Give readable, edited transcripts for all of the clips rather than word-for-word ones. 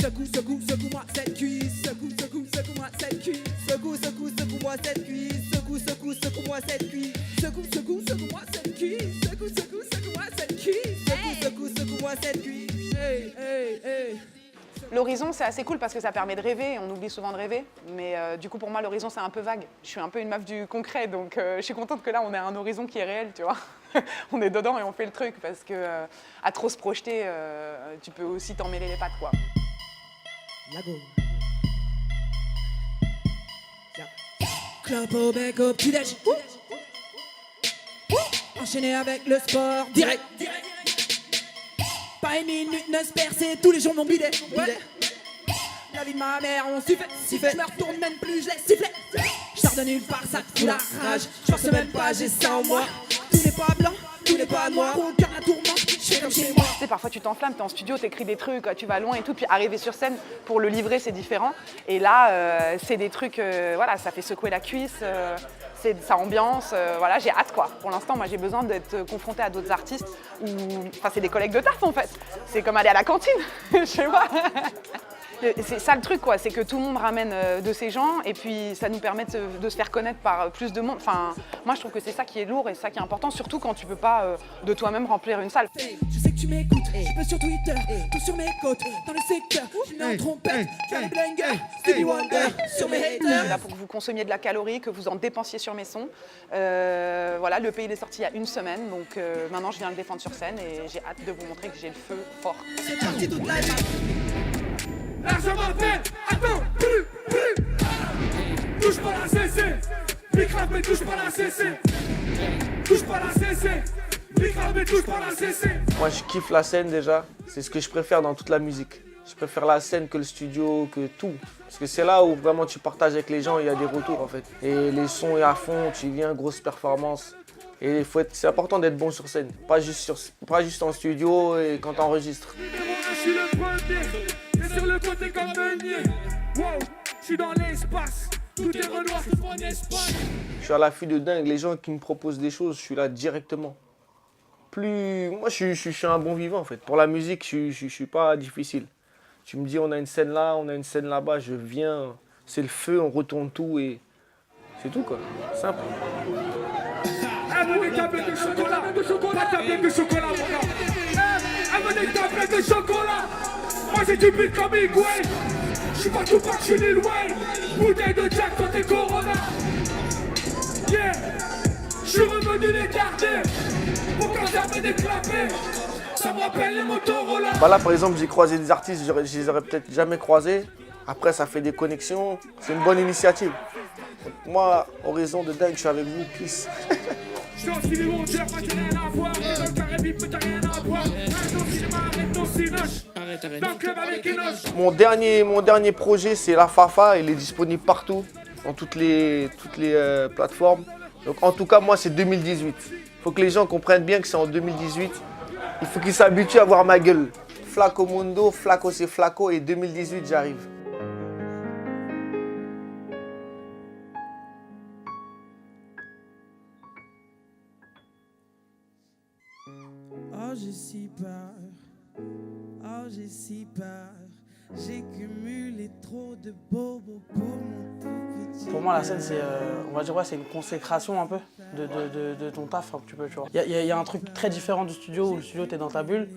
Secoue-moi cette cuisse, secoue-moi cette cuisse, secoue-moi cette cuisse, secoue-moi cette cuisse, secoue-moi cette cuisse, secoue-moi cette cuisse, secoue-moi cette cuisse. Hey, hey, hey. L'horizon, c'est assez cool parce que ça permet de rêver. On oublie souvent de rêver. Mais du coup, pour moi, l'horizon, c'est un peu vague. Je suis un peu une meuf du concret. Donc, je suis contente que là, on ait un horizon qui est réel, tu vois. On est dedans et on fait le truc. Parce que à trop se projeter, tu peux aussi t'emmêler les pattes, quoi. Lago. Club au bec au petit-déj. Enchaîné avec le sport direct. Pas une minute ne se percer, tous les jours mon bidet. Ouais. La vie de ma mère, on s'y fait. Je me retourne même plus, je laisse siffler. Je sors de nulle part, ça te fout la rage. Je pense même pas, j'ai ça en moi. Tout n'est pas blanc, tout n'est pas noir. Aucun la tourmente, je fais comme chez moi. Tu sais, parfois tu t'enflammes, t'es en studio, t'écris des trucs, tu vas loin et tout, puis arriver sur scène pour le livrer, c'est différent. Et là, c'est des trucs, voilà, ça fait secouer la cuisse. Ça ambiance, voilà, j'ai hâte quoi. Pour l'instant, moi j'ai besoin d'être confrontée à d'autres artistes enfin c'est des collègues de taf en fait. C'est comme aller à la cantine, je sais pas. C'est ça le truc quoi, c'est que tout le monde ramène de ces gens et puis ça nous permet de se faire connaître par plus de monde. Enfin, moi je trouve que c'est ça qui est lourd et ça qui est important, surtout quand tu peux pas de toi-même remplir une salle. Je sais que tu m'écoutes, je peux sur Twitter, tout sur mes côtes, dans le secteur, je mets en trompette, faire les blingers, Stevie Wonder, sur mes haters. Là pour que vous consommiez de la calorie, que vous en dépensiez sur mes sons. Voilà, le pays il est sorti il y a une semaine, donc maintenant je viens le défendre sur scène et j'ai hâte de vous montrer que j'ai le feu fort. C'est parti toute la vie. L'argent m'appelle, attends, touche pas la CC, Bicrave mais touche pas la CC, touche pas la CC, Bicrave mais touche pas la CC. Moi je kiffe la scène déjà, c'est ce que je préfère dans toute la musique. Je préfère la scène que le studio, que tout. Parce que c'est là où vraiment tu partages avec les gens, il y a des retours en fait. Et les sons est à fond, tu viens, grosse performance. Et c'est important d'être bon sur scène, pas juste en studio et quand tu enregistres. Je suis le premier. Sur le côté comme Meunier, wow, je suis dans l'espace, tout est renoir, tout mon espace. Je suis à l'affût de dingue, les gens qui me proposent des choses, je suis là directement. Moi je suis un bon vivant en fait. Pour la musique, je suis pas difficile. Tu me dis on a une scène là, on a une scène là-bas, je viens, c'est le feu, on retourne tout et c'est tout quoi, simple. Amenez des tablettes de chocolat, pas de tablettes de chocolat mon gars. Amenez des tablettes de chocolat. Moi j'ai du beat comme Higuain. J'suis pas tout pas que j'suis Lil Wayne. Bouteille de Jack, toi t'es Corona. Yeah, j'suis revenu les garder. Pour quand j'avais des clapets. Ça me rappelle les Motorola. Bah là par exemple j'ai croisé des artistes, je les aurais peut-être jamais croisés. Après ça fait des connexions, c'est une bonne initiative. Donc, moi, horizon de dingue, je suis avec vous, peace. J'suis en Stevie Wonder, moi j'ai rien à voir. Dans le carré bip, t'as rien à voir. Arrête ton cinéma, arrête ton cinoche. Dans le club avec Inoche. Mon dernier projet, c'est La Fafa. Il est disponible partout, dans toutes les plateformes. Donc en tout cas, moi, c'est 2018. Il faut que les gens comprennent bien que c'est en 2018. Il faut qu'ils s'habituent à voir ma gueule. Flaco Mundo, Flaco c'est Flaco et 2018, j'arrive. Oh, j'ai si peur. Oh, j'ai si peur. J'ai cumulé trop de bobos pour mon tout petit. Pour moi, la scène, c'est, on va dire, ouais, c'est une consécration un peu de ton taf, un petit peu, tu vois. Il y a un truc très différent du studio, où le studio, t'es dans ta bulle.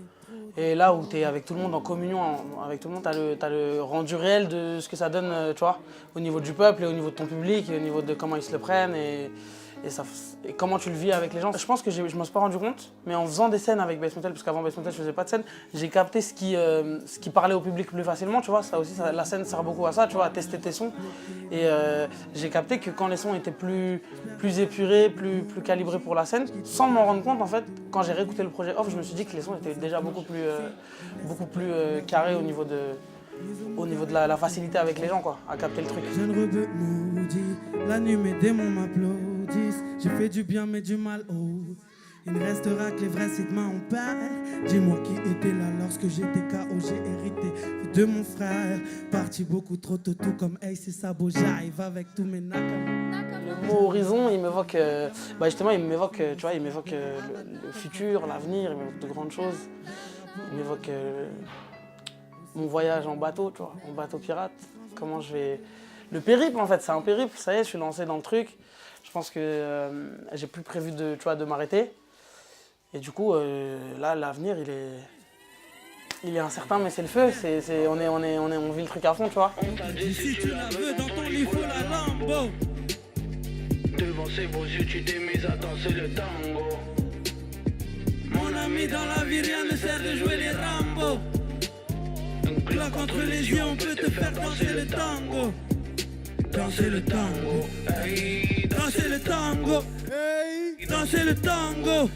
Et là où t'es avec tout le monde, en communion avec tout le monde, t'as le rendu réel de ce que ça donne, tu vois, au niveau du peuple et au niveau de ton public, et au niveau de comment ils se le prennent et comment tu le vis avec les gens. Je pense que je m'en suis pas rendu compte, mais en faisant des scènes avec Bass Motel, parce qu'avant Bass Motel je faisais pas de scène, j'ai capté ce qui parlait au public plus facilement, tu vois. Ça aussi, la scène sert beaucoup à ça, tu vois, à tester tes sons. Et j'ai capté que quand les sons étaient plus épurés, plus calibrés pour la scène, sans m'en rendre compte en fait, quand j'ai réécouté le projet off, je me suis dit que les sons étaient déjà beaucoup plus carrés au niveau de la facilité avec les gens, quoi, à capter le truc. Jeune rebeu maudit, la nuit mes démons m'applaudissent. J'ai fait du bien mais du mal, oh. Il ne restera que les vrais signes de mon père. Dis-moi qui était là lorsque j'étais KO, j'ai hérité de mon frère. Parti beaucoup trop tôt, tout comme Ace et Sabo, j'arrive avec tous mes nakamas. Le mot horizon, il m'évoque, justement, il m'évoque le futur, l'avenir, il m'évoque de grandes choses. Il m'évoque mon voyage en bateau, tu vois, en bateau pirate. Comment je vais... Le périple, en fait, c'est un périple. Ça y est, je suis lancé dans le truc. Je pense que j'ai plus prévu de m'arrêter. Et du coup, là, l'avenir, il est incertain, mais c'est le feu. On vit le truc à fond, tu vois. Si tu la veux dans ton lit, faut la Lambo. Devant ses beaux yeux, tu t'es mise à danser le tango. Mon ami, dans la vie, rien ne sert de jouer les Rambo. Là, contre les yeux, on peut te faire danser le tango. Danser le tango. Danser le tango. Danser le tango.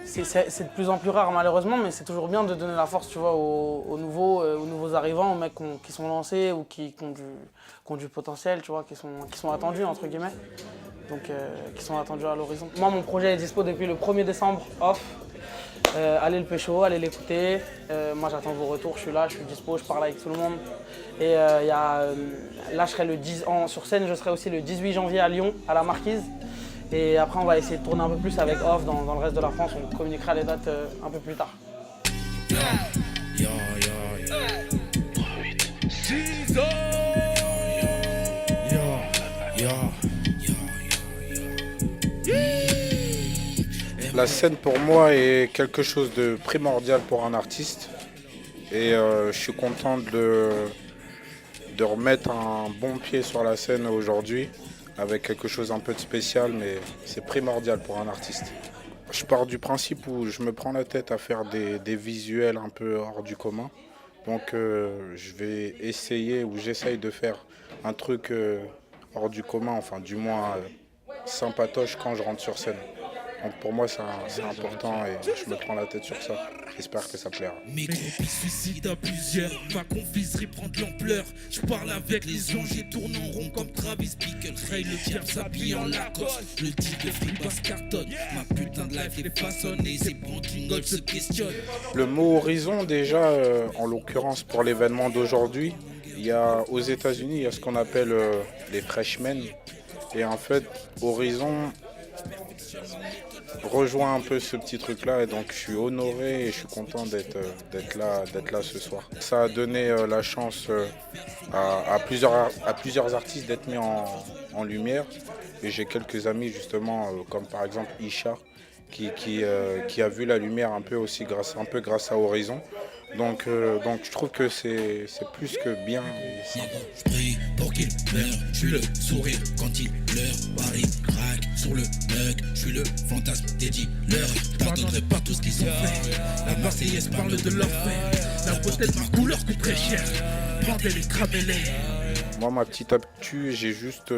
C'est de plus en plus rare, malheureusement, mais c'est toujours bien de donner la force, tu vois, aux nouveaux arrivants, aux mecs qui sont lancés ou qui ont du potentiel, tu vois, qui sont attendus, entre guillemets. Donc, qui sont attendus à l'horizon. Moi, mon projet est dispo depuis le 1er décembre, off. Allez le pécho, allez l'écouter. Moi, j'attends vos retours, je suis là, je suis dispo, je parle avec tout le monde. Et là, je serai sur scène, je serai aussi le 18 janvier à Lyon, à la Marquise. Et après, on va essayer de tourner un peu plus avec Off dans le reste de la France. On communiquera les dates un peu plus tard. La scène pour moi est quelque chose de primordial pour un artiste et je suis content de remettre un bon pied sur la scène aujourd'hui avec quelque chose un peu de spécial, mais c'est primordial pour un artiste. Je pars du principe où je me prends la tête à faire des visuels un peu hors du commun, donc je vais essayer ou j'essaye de faire un truc hors du commun, enfin du moins sympatoche quand je rentre sur scène. Donc pour moi c'est important et je me prends la tête sur ça. J'espère que ça plaira. Mes copies suicides à plusieurs, ma confiserie prend de l'ampleur. Je parle avec les gens, j'ai tourné en rond comme Travis Bickle. Ray le diable s'habille en Lacoste, le type de fric basse cartonne. Ma putain de life est façonnée, ces bons jingles se questionnent. Le mot horizon déjà, en l'occurrence pour l'événement d'aujourd'hui, il y a aux États-Unis, il y a ce qu'on appelle les freshmen. Et en fait, horizon rejoint un peu ce petit truc-là et donc je suis honoré et je suis content d'être là ce soir. Ça a donné la chance à plusieurs artistes d'être mis en lumière et j'ai quelques amis justement comme par exemple Isha qui a vu la lumière un peu aussi grâce à Horizon. Donc je trouve que c'est plus que bien. Je prie pour qu'il meure, je suis le sourire quand il pleure. Paris craque sur le mug, je suis le fantasme des dealers. Je pardonnerai pas tout ce qu'ils ont fait. La Marseillaise parle de leur fait. La beauté de ma couleur coûte très cher. Pendez-les, cramez-les. Moi ma petite actu, j'ai juste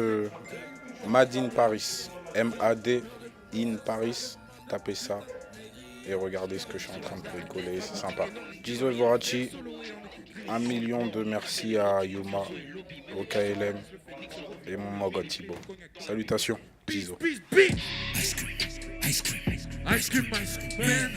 Made in Paris. M-A-D in Paris. Tapez ça. Et regardez ce que je suis en train de bricoler, c'est sympa. Gizo Vorachi, 1 million de merci à Yuma, au KLM et mon Mogot Thibaut. Salutations, Gizo. Ice cream, ice cream, ice cream, man.